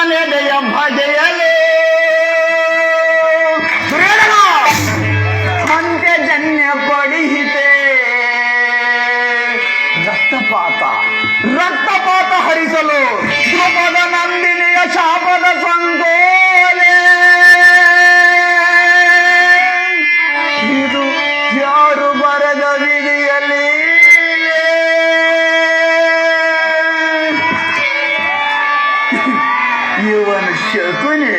ನೆಡೆಯ ಭಜೆಯಲು ಅಂತ್ಯಜನ್ಯ ಪಡಿಹಿತೆ ರಕ್ತಪಾತ ಹರಿಸಲು ಧ್ರುಪದ ನಂದಿನಿಯ ಶಾಪದ ಸಂಕೋಲೆ ಇದು ಯಾರು ಬರೆದ ವಿಧಿಯಲ್ಲಿ ಇವನು ಶಕುನಿ